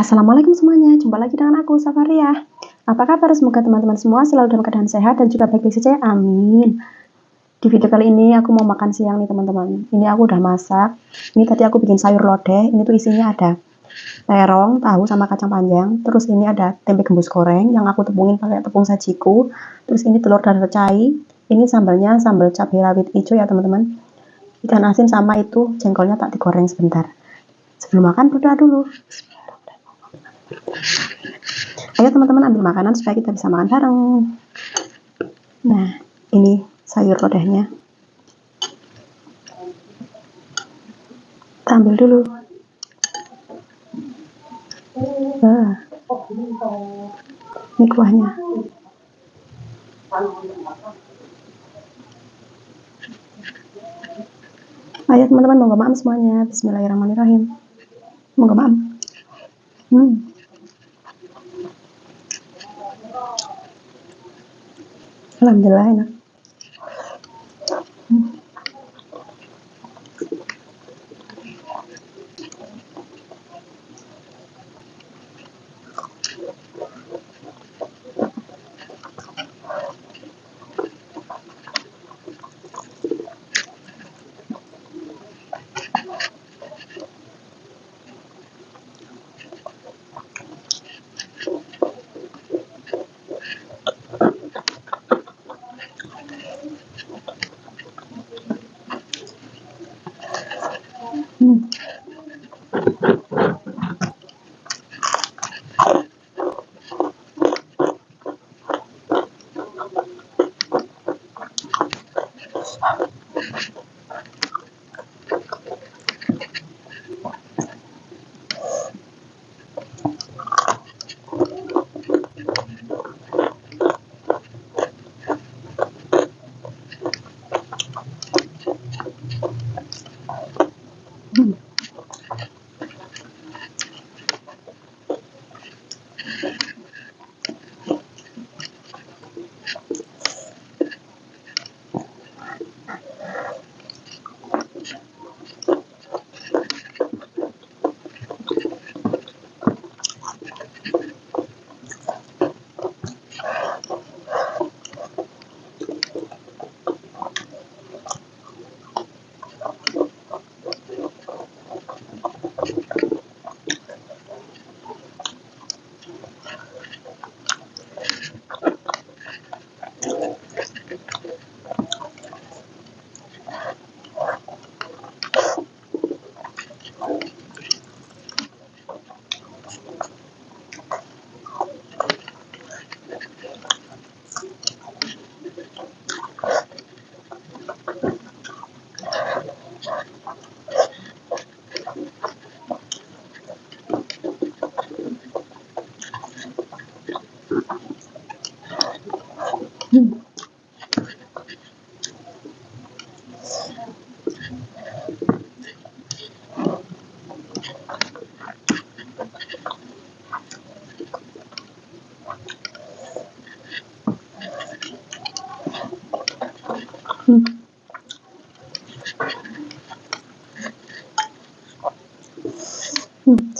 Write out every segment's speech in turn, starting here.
Assalamualaikum semuanya, jumpa lagi dengan aku, Safaria. Apa kabar? Semoga teman-teman semua selalu dalam keadaan sehat dan juga baik-baik saja, amin. Di video kali ini aku mau makan siang nih teman-teman. Ini aku udah masak. Ini tadi aku bikin sayur lodeh. Ini tuh isinya ada terong, tahu sama kacang panjang. Terus ini ada tempe gembus goreng yang aku tepungin pakai tepung sajiku. Terus ini telur dadar cai. Ini sambalnya sambal cabai rawit hijau ya teman-teman. Ikan asin sama itu jengkolnya tak digoreng sebentar. Sebelum makan berdoa dulu. Ayo teman-teman ambil makanan supaya kita bisa makan bareng. Nah, ini sayur lodehnya. Kita ambil dulu. Ini kuahnya. Ayo teman-teman, monggo maam semuanya. Bismillahirrahmanirrahim. Monggo maam. Alhamdulillah enak.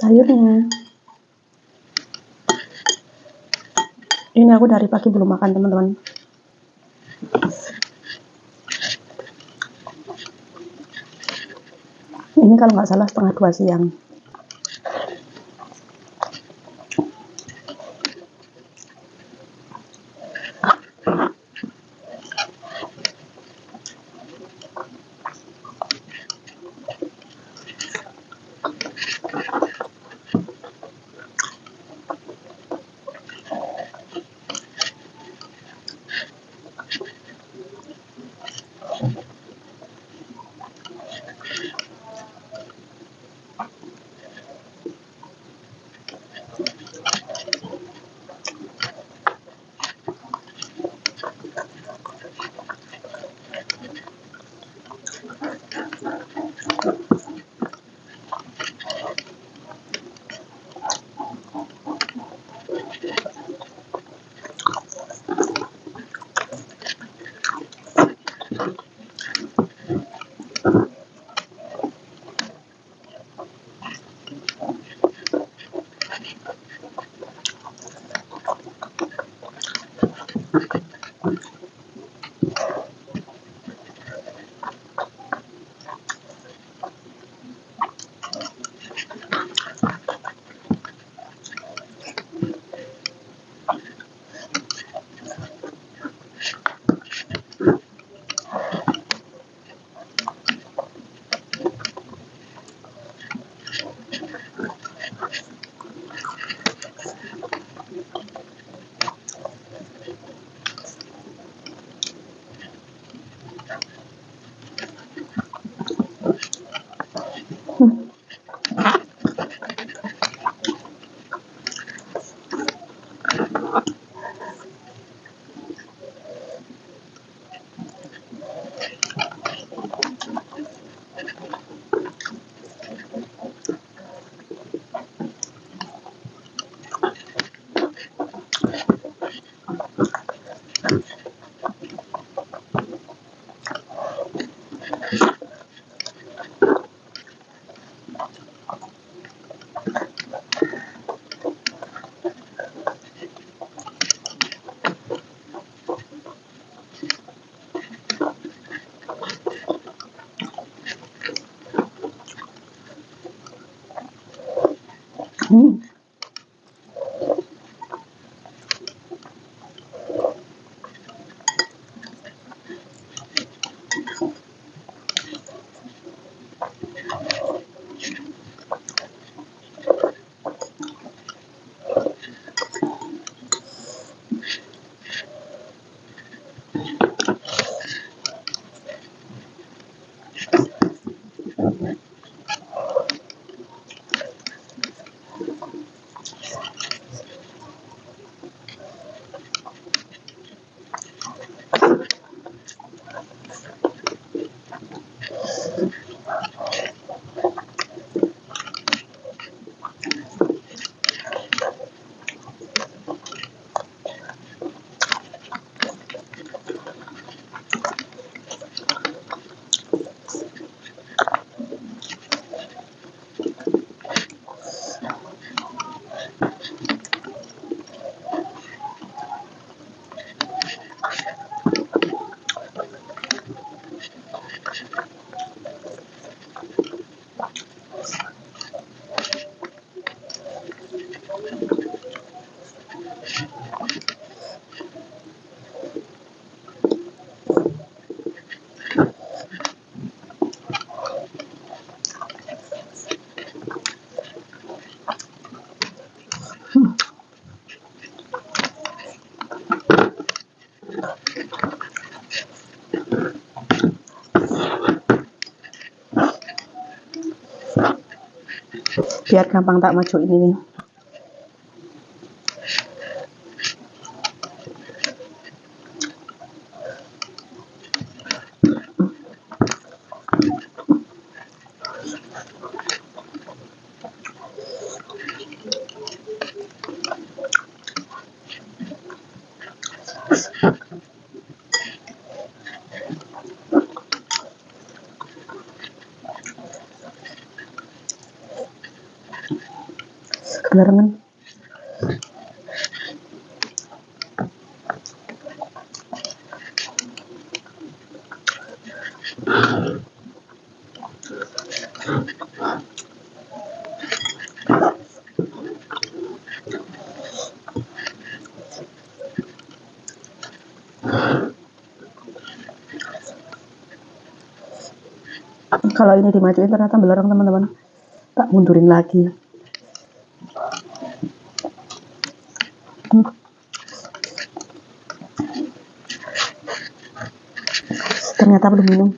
Sayurnya. Ini aku dari pagi belum makan teman-teman. Ini kalau nggak salah 1:30 siang. Hmm. Biar gampang tak maju ini. Barengan. Kalau ini dimajuin ternyata belerang teman-teman, tak mundurin lagi. Ternyata belum minum.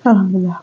Alhamdulillah.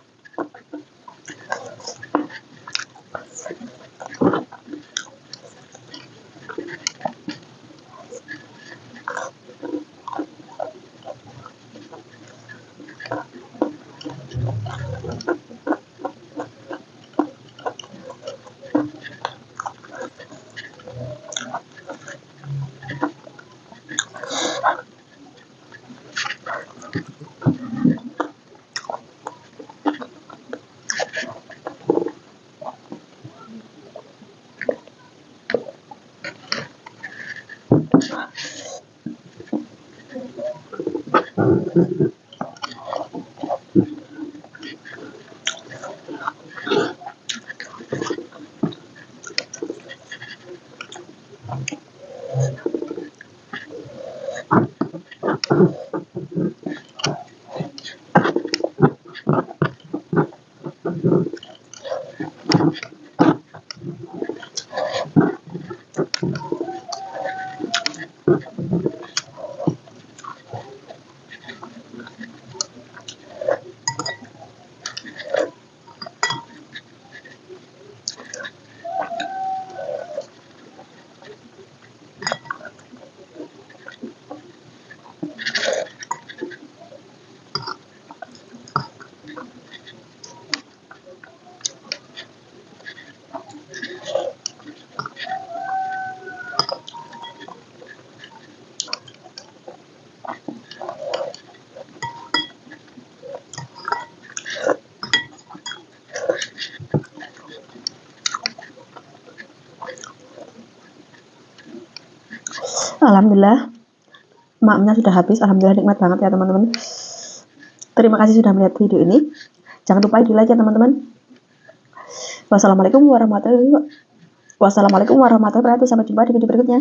Alhamdulillah, maknya sudah habis. Alhamdulillah, nikmat banget ya teman-teman. Terima kasih sudah melihat video ini. Jangan lupa di like ya teman-teman. Wassalamualaikum warahmatullahi wabarakatuh. Sampai jumpa di video berikutnya.